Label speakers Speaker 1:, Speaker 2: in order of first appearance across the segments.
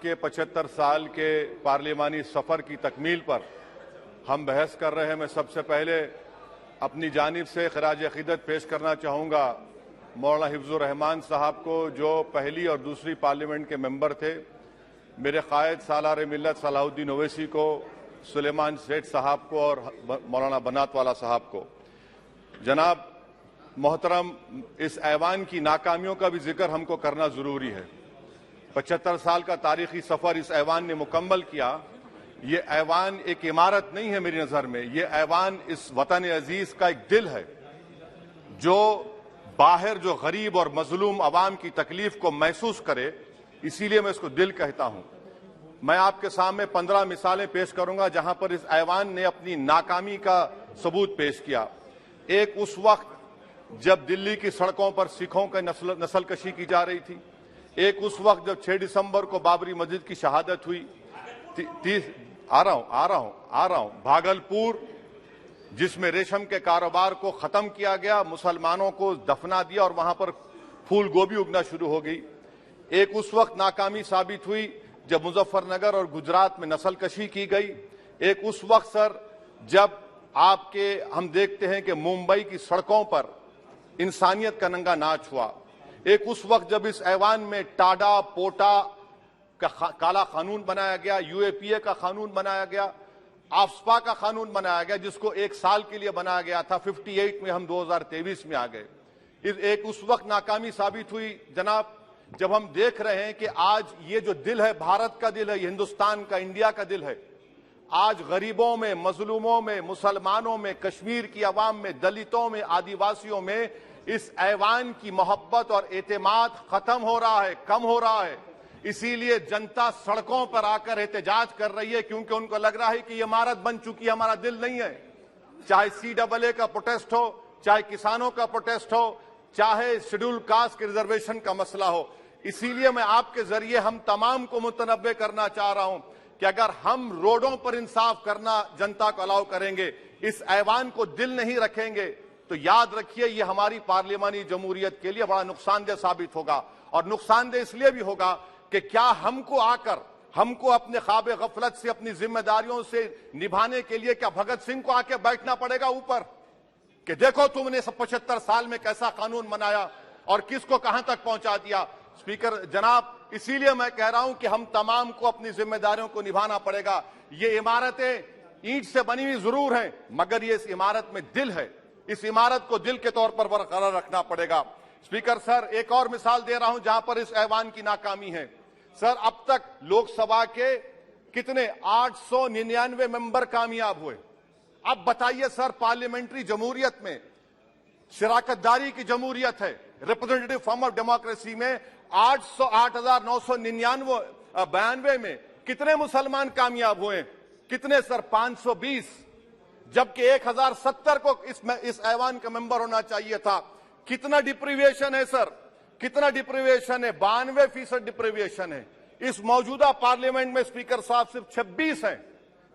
Speaker 1: के 75 साल के पार्लिमानी सफर की तकमील पर हम बहस कर रहे हैं। मैं सबसे पहले अपनी जानिब से खराज अकीदत पेश करना चाहूँगा मौलाना हिफ्जुर रहमान साहब को, जो पहली और दूसरी पार्लियामेंट के मेंबर थे, मेरे कायद सालार मिल्लत सलाहुद्दीन ओवैसी को, सुलेमान सेठ साहब को और मौलाना बनात वाला साहब को। जनाब मोहतरम, इस ऐवान की नाकामियों का भी जिक्र हमको करना जरूरी है। 75 साल का तारीखी सफर इस ऐवान ने मुकम्मल किया। ये ऐवान एक इमारत नहीं है मेरी नजर में, ये ऐवान इस वतन अजीज का एक दिल है, जो बाहर जो गरीब और मजलूम अवाम की तकलीफ को महसूस करे, इसीलिए मैं इसको दिल कहता हूं। मैं आपके सामने 15 मिसालें पेश करूंगा जहां पर इस ऐवान ने अपनी नाकामी का सबूत पेश किया। एक उस वक्त जब दिल्ली की सड़कों पर सिखों की नस्लकशी की जा रही थी। एक उस वक्त जब 6 दिसंबर को बाबरी मस्जिद की शहादत हुई। आ रहा हूं भागलपुर, जिसमें रेशम के कारोबार को खत्म किया गया, मुसलमानों को दफना दिया और वहां पर फूल गोभी उगना शुरू हो गई। एक उस वक्त नाकामी साबित हुई जब मुजफ्फरनगर और गुजरात में नस्लकशी की गई। एक उस वक्त सर जब हम देखते हैं कि मुंबई की सड़कों पर इंसानियत का नंगा नाच हुआ। एक उस वक्त जब इस ऐवान में टाडा पोटा का काला कानून बनाया गया, यूएपीए का कानून बनाया गया, आफ्सपा का कानून बनाया गया, जिसको 1 साल के लिए बनाया गया था। 58 में हम 2023 में आ गए। एक उस वक्त नाकामी साबित हुई जनाब, जब हम देख रहे हैं कि आज ये जो दिल है, भारत का दिल है, हिंदुस्तान का, इंडिया का दिल है, आज गरीबों में, मजलूमों में, मुसलमानों में, कश्मीर की आवाम में, दलितों में, आदिवासियों में इस ऐवान की मोहब्बत और एतमाद खत्म हो रहा है, कम हो रहा है। इसीलिए जनता सड़कों पर आकर एहतजाज कर रही है, क्योंकि उनको लग रहा है कि ये इमारत बन चुकी है, हमारा दिल नहीं है। चाहे CAA का प्रोटेस्ट हो, चाहे किसानों का प्रोटेस्ट हो, चाहे शेड्यूल कास्ट के रिजर्वेशन का मसला हो। इसीलिए मैं आपके जरिए हम तमाम को मुतनब्बे करना चाह रहा हूं कि अगर हम रोडों पर इंसाफ करना जनता को अलाउ करेंगे, इस ऐवान को दिल नहीं रखेंगे, तो याद रखिए ये हमारी पार्लियामानी जमहूरियत के लिए बड़ा नुकसानदेह साबित होगा। और नुकसानदेह इसलिए भी होगा कि क्या हमको अपने ख्वाब गफलत से, अपनी जिम्मेदारियों से निभाने के लिए क्या भगत सिंह को आके बैठना पड़ेगा ऊपर कि देखो तुमने 75 साल में कैसा कानून बनाया और किसको कहां तक पहुंचा दिया। स्पीकर जनाब, इसीलिए मैं कह रहा हूं कि हम तमाम को अपनी जिम्मेदारियों को निभाना पड़ेगा। ये इमारतें ईंट से बनी हुई जरूर हैं, मगर ये इस इमारत में दिल है। इस इमारत को दिल के तौर पर बरकरार रखना पड़ेगा। स्पीकर सर, एक और मिसाल दे रहा हूं जहां पर इस ऐवान की नाकामी है। सर, अब तक लोकसभा के कितने 899 मेंबर कामयाब हुए। अब बताइए सर, पार्लियामेंट्री जमहूरियत में शराकतदारी की जमहूरियत है, रिप्रेजेंटेटिव फॉर्म ऑफ डेमोक्रेसी में 808,999 में कितने मुसलमान कामयाब हुए? कितने सर? 520, जबकि 1070 को इस ऐवान का मेंबर होना चाहिए था। कितना डिप्रीविएशन है सर, कितना डिप्रीविएशन है? 92% डिप्रीविएशन है। इस मौजूदा पार्लियामेंट में स्पीकर साहब सिर्फ 26 हैं,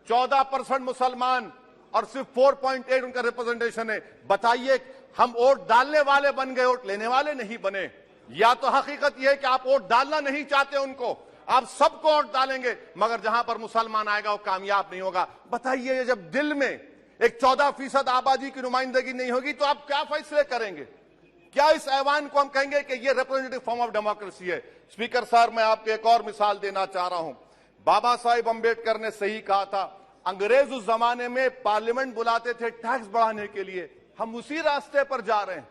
Speaker 1: 14% मुसलमान और सिर्फ 4.8 उनका रिप्रेजेंटेशन है। बताइए, हम वोट डालने वाले बन गए, वोट लेने वाले नहीं बने। या तो हकीकत यह है कि आप वोट डालना नहीं चाहते उनको, आप सबको वोट डालेंगे, मगर जहां पर मुसलमान आएगा वो कामयाब नहीं होगा। बताइए, जब दिल में एक 14% आबादी की नुमाइंदगी नहीं होगी तो आप क्या फैसले करेंगे? क्या इस ऐवान को हम कहेंगे कि ये रिप्रेजेंटेटिव फॉर्म ऑफ डेमोक्रेसी है? स्पीकर साहब, मैं आपको एक और मिसाल देना चाह रहा हूं। बाबा साहिब अम्बेडकर ने सही कहा था, अंग्रेज उस जमाने में पार्लियामेंट बुलाते थे टैक्स बढ़ाने के लिए। हम उसी रास्ते पर जा रहे हैं,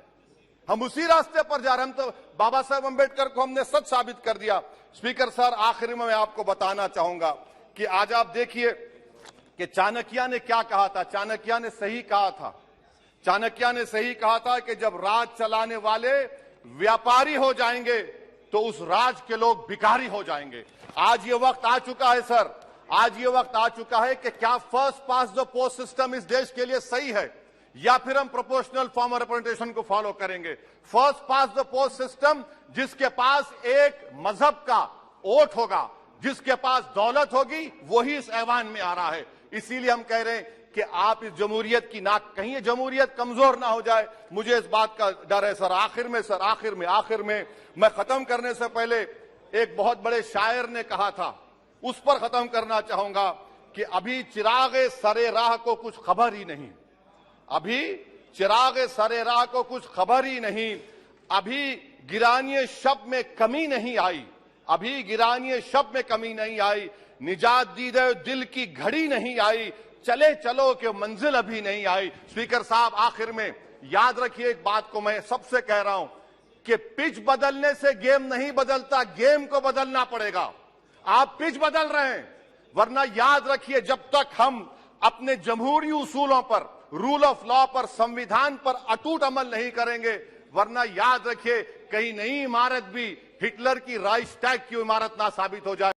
Speaker 1: हम उसी रास्ते पर जा रहे हैं। हम तो बाबा साहब अम्बेडकर को हमने सच साबित कर दिया। स्पीकर सर, आखिर में मैं आपको बताना चाहूंगा कि आज आप देखिए कि चाणक्य ने क्या कहा था। चाणक्य ने सही कहा था। चाणक्य ने सही कहा था कि जब राज चलाने वाले व्यापारी हो जाएंगे तो उस राज के लोग भिखारी हो जाएंगे। आज ये वक्त आ चुका है सर, आज ये वक्त आ चुका है कि क्या first pass the post system इस देश के लिए सही है, या फिर हम प्रोपोर्शनल फॉर्म ऑफ रिप्रेजेंटेशन को फॉलो करेंगे। First pass the post system, जिसके पास एक मजहब का वोट होगा, जिसके पास दौलत होगी, वही इस ऐवान में आ रहा है। इसीलिए हम कह रहे हैं कि आप इस जमहूरियत की नाक, कहीं ये जमहूरियत कमजोर ना हो जाए, मुझे इस बात का डर है सर। आखिर में मैं खत्म करने से पहले, एक बहुत बड़े शायर ने कहा था, उस पर खत्म करना चाहूंगा कि अभी चिरागे सरे राह को कुछ खबर ही नहीं, अभी चिरागे सरे राह को कुछ खबर ही नहीं, अभी गिरानिए शब में कमी नहीं आई, अभी गिरानिए शब में कमी नहीं आई, निजात दीदे दिल की घड़ी नहीं आई, चले चलो कि मंजिल अभी नहीं आई। स्पीकर साहब, आखिर में याद रखिए एक बात को मैं सबसे कह रहा हूं कि पिच बदलने से गेम नहीं बदलता, गेम को बदलना पड़ेगा। आप पिच बदल रहे हैं, वरना याद रखिए जब तक हम अपने जमहूरी उसूलों पर, रूल ऑफ लॉ पर, संविधान पर अटूट अमल नहीं करेंगे, वरना याद रखिए कहीं नई इमारत भी हिटलर की राइक्सटैग की इमारत ना साबित हो जाए।